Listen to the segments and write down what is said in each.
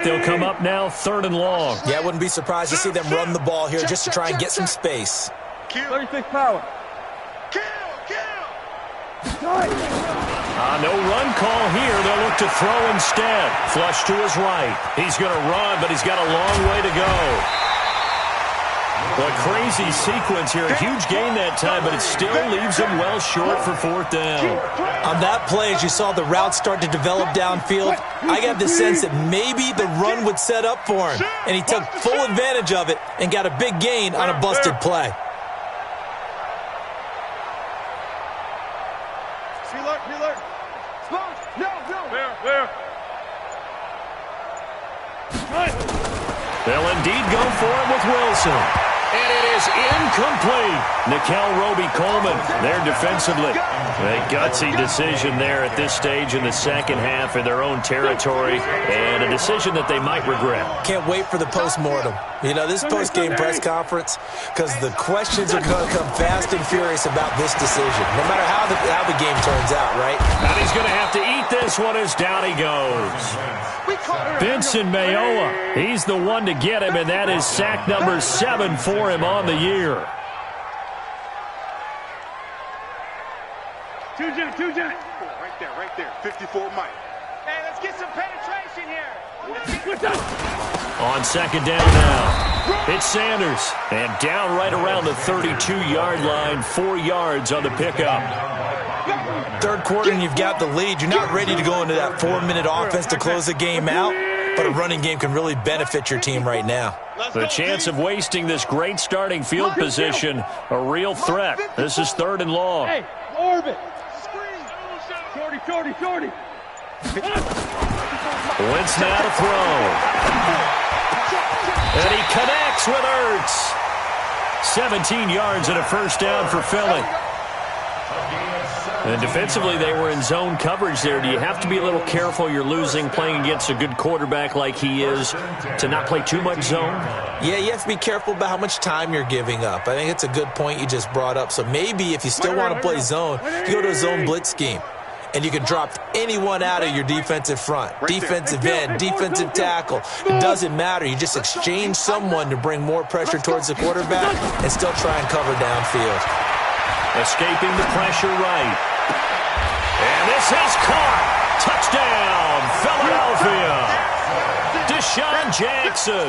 They'll come up now 3rd and long. Yeah, I wouldn't be surprised to see them run the ball here just to try and get some space. 36 power. No run call here. They'll look to throw instead. Flush to his right. He's going to run, but he's got a long way to go. A crazy sequence here. A huge gain that time, but it still leaves him well short for 4th down. On that play, as you saw the route start to develop downfield, I got the sense that maybe the run would set up for him, and he took full advantage of it and got a big gain on a busted play. They'll indeed go for it with Wilson. And it is incomplete. Nickel Roby-Coleman there defensively. A gutsy decision there at this stage in the second half in their own territory, and a decision that they might regret. Can't wait for the postmortem. You know, this post-game press conference, because the questions are going to come fast and furious about this decision, no matter how the game turns out, right? And he's going to have to eat this one as down he goes. Vincent Mayowa, he's the one to get him, and that is sack number 7 for him on the year. Two Jack. Right there. 54 Mike. Hey, let's get some penetration here. On 2nd down now, it's Sanders. And down right around the 32-yard line, 4 yards on the pickup. 3rd quarter and you've got the lead. You're not ready to go into that 4-minute offense to close the game out, but a running game can really benefit your team right now. The chance of wasting this great starting field position, a real threat. This is 3rd and long. Hey, orbit. Shorty. Wentz now to throw. And he connects with Ertz. 17 yards and a 1st down for Philly. And defensively, they were in zone coverage there. Do you have to be a little careful? You're losing, playing against a good quarterback like he is, to not play too much zone? Yeah, you have to be careful about how much time you're giving up. I think it's a good point you just brought up. So maybe if you still want to play zone, you go to a zone blitz scheme. And you can drop anyone out of your defensive front, defensive end, defensive tackle. It doesn't matter. You just exchange someone to bring more pressure towards the quarterback and still try and cover downfield. Escaping the pressure right. And this is caught. Touchdown, Philadelphia. Deshaun Jackson.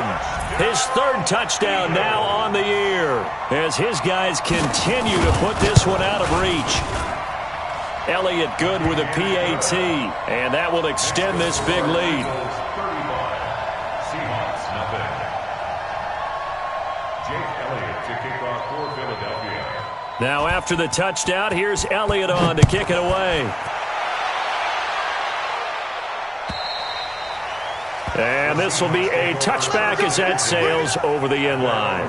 His 3rd touchdown now on the year as his guys continue to put this one out of reach. Elliott good with a PAT, and that will extend this big lead. Now after the touchdown, here's Elliott on to kick it away. And this will be a touchback as that sails over the end line.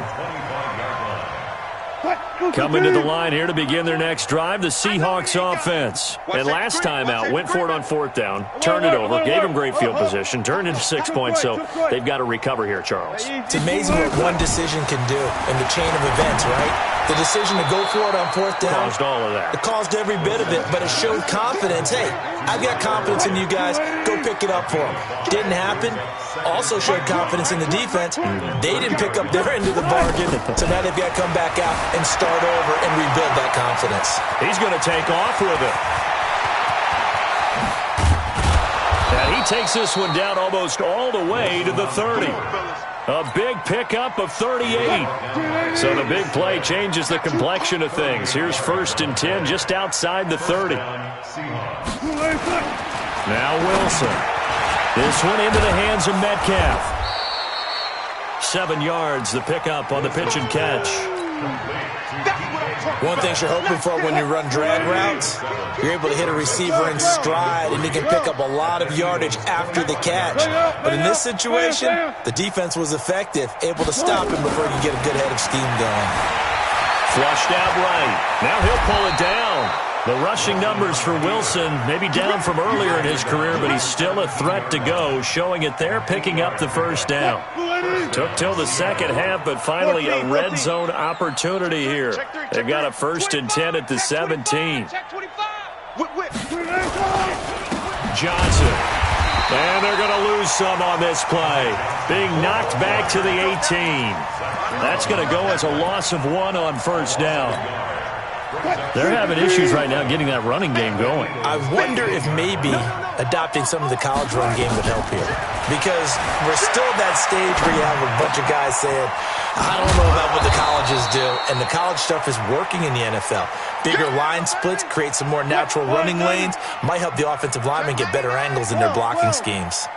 Coming to the line here to begin their next drive, the Seahawks offense. And last time out, went for it on 4th down, turned it over, gave them great field position, turned into 6 points, so they've got to recover here, Charles. It's amazing what one decision can do in the chain of events, right? The decision to go for it on 4th down. Caused all of that. It caused every bit of it, but it showed confidence. Hey, I've got confidence in you guys. Go pick it up for them. Didn't happen. Also showed confidence in the defense. They didn't pick up their end of the bargain, so now they've got to come back out and start over and rebuild that confidence. He's going to take off with it. And he takes this one down almost all the way to the 30. A big pickup of 38. So the big play changes the complexion of things. Here's 1st and 10 just outside the 30. Now Wilson. This one into the hands of Metcalf. 7 yards, the pickup on the pitch and catch. One thing you're hoping for when you run drag routes, you're able to hit a receiver in stride, and he can pick up a lot of yardage after the catch. But in this situation, the defense was effective, able to stop him before he could get a good head of steam going. Flushed out right. Now he'll pull it down. The rushing numbers for Wilson, maybe down from earlier in his career, but he's still a threat to go, showing it there, picking up the 1st down. Took till the second half, but finally a red zone opportunity here. They've got a 1st and 10 at the 17. Johnson. And they're going to lose some on this play. Being knocked back to the 18. That's going to go as a loss of 1 on first down. They're having issues right now getting that running game going. I wonder if maybe adopting some of the college run game would help here. Because we're still at that stage where you have a bunch of guys saying, I don't know about what the colleges do. And the college stuff is working in the NFL. Bigger line splits, create some more natural running lanes, might help the offensive linemen get better angles in their blocking schemes.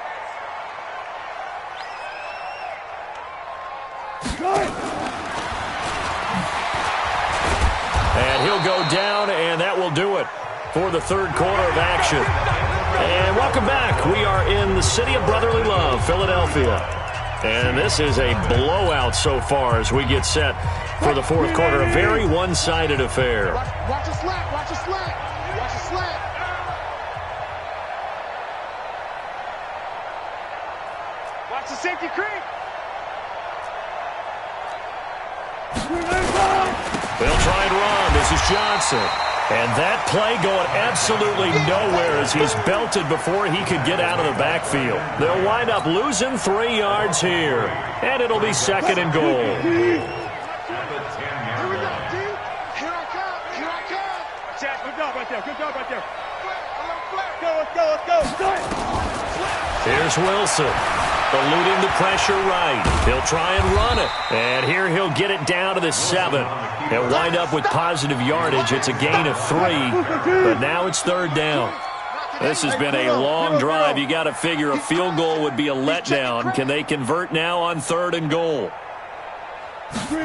And he'll go down, and that will do it for the third quarter of action. And welcome back. We are in the city of brotherly love, Philadelphia. And this is a blowout so far as we get set for the fourth quarter. A very one-sided affair. Watch a slant, watch a slant, watch a slant. Watch the safety creep. They'll try and run. This is Johnson. And that play going absolutely nowhere as he's belted before he could get out of the backfield. They'll wind up losing 3 yards here. And it'll be second and goal. Here we go, D. Here I come, here I come. Jack, good job right there, good job right there. Let's go, let's go. Here's Wilson. Eluding the pressure right. He'll try and run it. And here he'll get it down to the 7. He'll wind up with positive yardage. It's a gain of 3, but now it's third down. This has been a long drive. You got to figure a field goal would be a letdown. Can they convert now on third and goal? From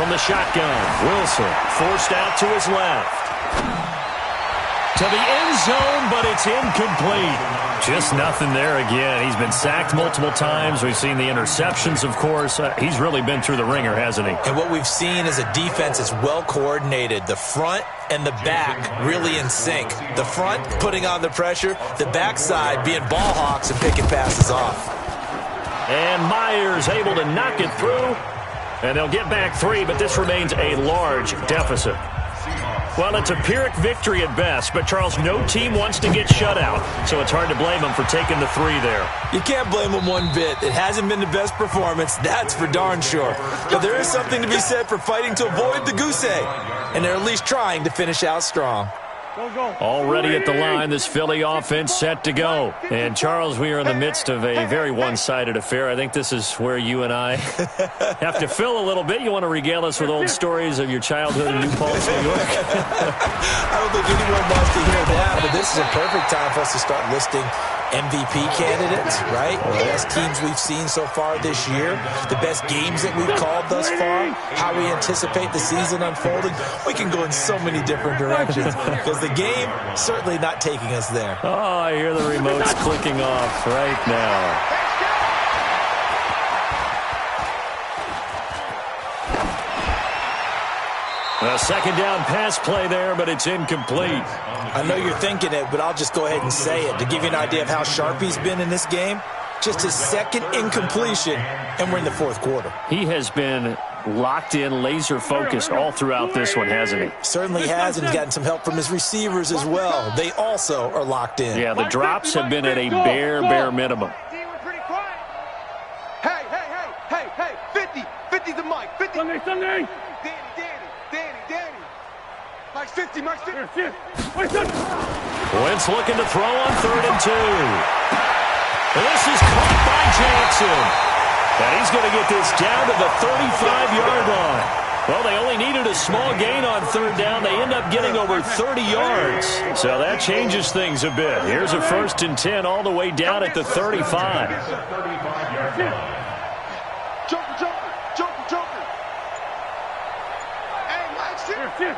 the shotgun, Wilson forced out to his left. To the end zone, but it's incomplete. Just nothing there again. He's been sacked multiple times. We've seen the interceptions, of course. He's really been through the ringer, hasn't he? And what we've seen is a defense that's well coordinated. The front and the back really in sync. The front putting on the pressure, the backside being ball hawks and picking passes off. And Myers able to knock it through. And they'll get back 3, but this remains a large deficit. Well, it's a Pyrrhic victory at best, but, Charles, no team wants to get shut out, so it's hard to blame them for taking the 3 there. You can't blame them one bit. It hasn't been the best performance, that's for darn sure. But there is something to be said for fighting to avoid the goose egg, and they're at least trying to finish out strong. Already at the line, this Philly offense set to go. And, Charles, we are in the midst of a very one-sided affair. I think this is where you and I have to fill a little bit. You want to regale us with old stories of your childhood in New Paltz, New York? I don't think anyone wants to hear that, but this is a perfect time for us to start listing MVP candidates, right? The best teams we've seen so far this year, the best games that we've called thus far, how we anticipate the season unfolding. We can go in so many different directions because the game certainly not taking us there. Oh, I hear the remotes clicking off right now. A second down pass play there, but it's incomplete. I know you're thinking it, but I'll just go ahead and say it. To give you an idea of how sharp he's been in this game, just his second incompletion, and we're in the fourth quarter. He has been locked in, laser-focused all throughout this one, hasn't he? Certainly has, and he's gotten some help from his receivers as well. They also are locked in. Yeah, the drops have been at a bare minimum. Hey, 50 the mic, 50. Sunday. Danny. Mike's 50. Wentz looking to throw on 3rd and 2. This is caught by Jackson. And he's going to get this down to the 35-yard line. Well, they only needed a small gain on 3rd down. They end up getting over 30 yards. So that changes things a bit. Here's a 1st and 10 all the way down at the 35. Joker. Hey, Mike's 50.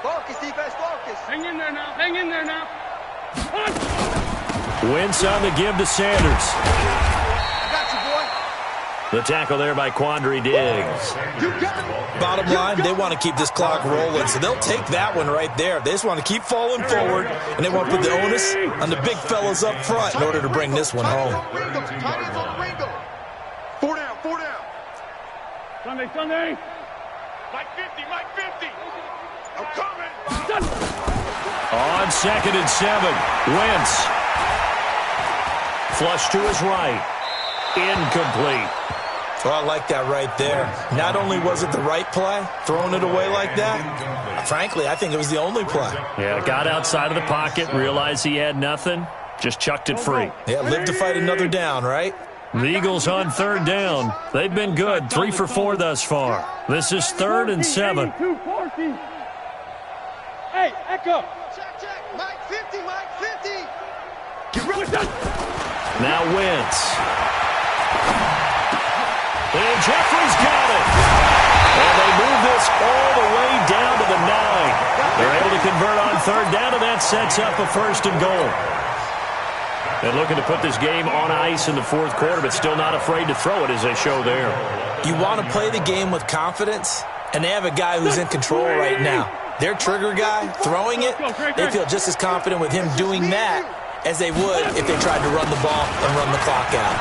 Focus, defense, focus. Hang in there now. Wentz on the give to Sanders. I got you, boy. The tackle there by Quandre Diggs. Bottom line, they want to keep this clock rolling, so they'll take that one right there. They just want to keep falling forward, and they want to put the onus on the big fellas up front in order to bring this one home. Four down. Sunday. Mike 50. I'm coming. On 2nd and 7, Wentz Flush to his right. Incomplete. Well, I like that right there. Not only was it the right play, throwing it away like that, frankly, I think it was the only play. Yeah, got outside of the pocket, realized he had nothing, just chucked it free. Yeah, live to fight another down, right? The Eagles on third down. They've been good, 3 for 4 thus far. This is 3rd and 7. Hey, echo. Check. Mike 50, Mike 50. Get rid of that. Now Wentz. And Jeffrey's got it. And they move this all the way down to the 9. They're able to convert on third down, and that sets up a 1st and goal. And looking to put this game on ice in the 4th quarter, but still not afraid to throw it as they show there. You want to play the game with confidence, and they have a guy who's in control right now. Their trigger guy, throwing it, they feel just as confident with him doing that as they would if they tried to run the ball and run the clock out.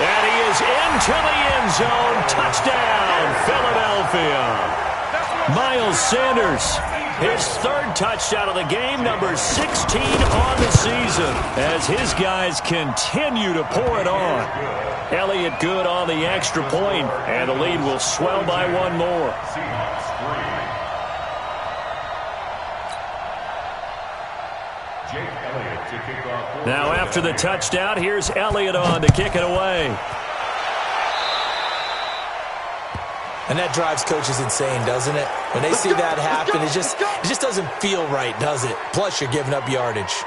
And he is into the end zone. Touchdown, Philadelphia. Miles Sanders, his 3rd touchdown of the game, number 16 on the season, as his guys continue to pour it on. Elliott good on the extra point, and the lead will swell by 1 more. Now after the touchdown, here's Elliott on to kick it away. And that drives coaches insane, doesn't it? When they see that happen, it just doesn't feel right, does it? Plus, you're giving up yardage.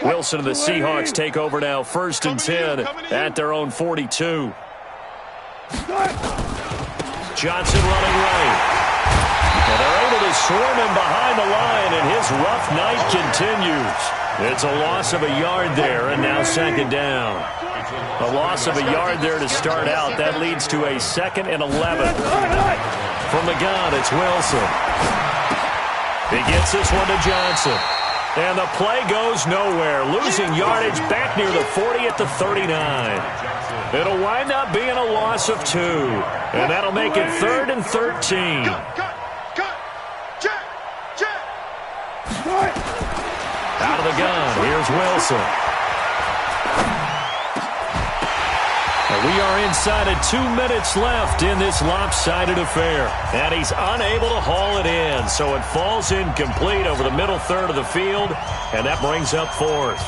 Wilson and the Seahawks take over now, 1st and 10 at their own 42. Johnson running right. And they're able to swarm him behind the line, and his rough night continues. It's a loss of a yard there, and now 2nd down. A loss of a yard there to start out. That leads to a 2nd and 11. From the gun, it's Wilson. He gets this one to Johnson. And the play goes nowhere. Losing yardage back near the 40 at the 39. It'll wind up being a loss of 2. And that'll make it 3rd and 13. Out of the gun, here's Wilson. And we are inside of 2 minutes left in this lopsided affair. And he's unable to haul it in, so it falls incomplete over the middle 3rd of the field, and that brings up 4th.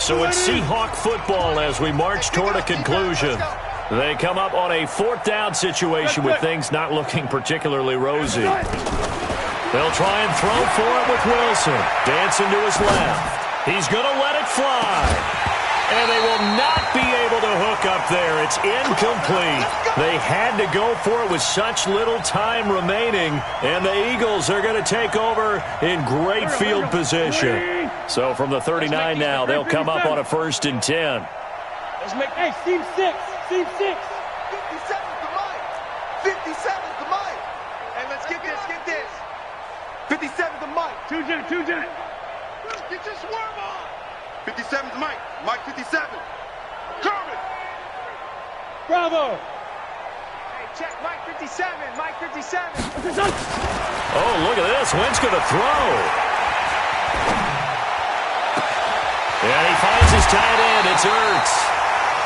So it's Seahawk football as we march toward a conclusion. They come up on a 4th down situation with things not looking particularly rosy. They'll try and throw for it with Wilson. Dancing to his left. He's going to let it fly. And they will not be able to hook up there. It's incomplete. They had to go for it with such little time remaining. And the Eagles are going to take over in great field position. So from the 39 now, they'll come up on a 1st and 10. Let's make, hey, Steve 6. Steve 6. 57's the mic. 57's the mic. Hey, let's get this. 57's the mic. Two jet. Get your swerve on. 57's the mic. Mike 57. Kermit. Bravo. Hey, check Mike 57. Mike 57. Oh, look at this. Wentz going to throw. And he finds his tight end. It's Ertz.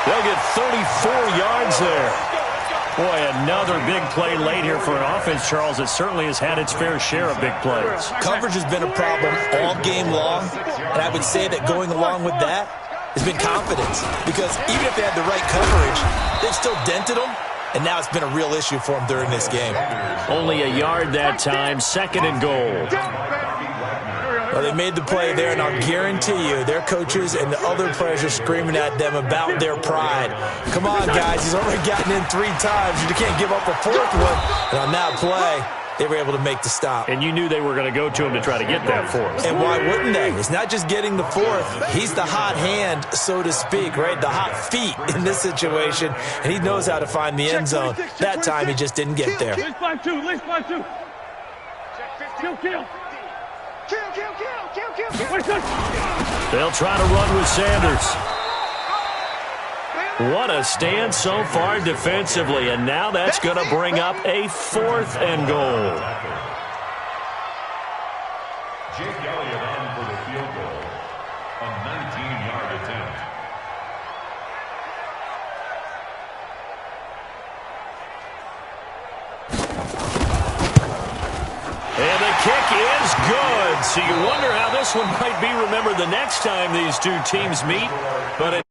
They'll get 34 yards there. Boy, another big play late here for an offense, Charles, that certainly has had its fair share of big plays. Coverage has been a problem all game long, and I would say that going along with that has been confidence. Because even if they had the right coverage, they've still dented them, and now it's been a real issue for them during this game. Only a yard that time, 2nd and goal. Well, they made the play there, and I'll guarantee you their coaches and the other players are screaming at them about their pride. Come on, guys. He's already gotten in 3 times. You can't give up a 4th one. And on that play, they were able to make the stop. And you knew they were going to go to him to try to get that 4th. And why wouldn't they? It's not just getting the 4th. He's the hot hand, so to speak, right? The hot feet in this situation. And he knows how to find the end zone. That time, he just didn't get there. Let's 5-2. Let's 5-2. Kill. They'll try to run with Sanders. What a stand so far defensively, and now that's going to bring up a 4th and goal. Jake Elliott on for the field goal. A 19-yard attempt. And the kick is good. So you wonder how this one might be remembered the next time these two teams meet. But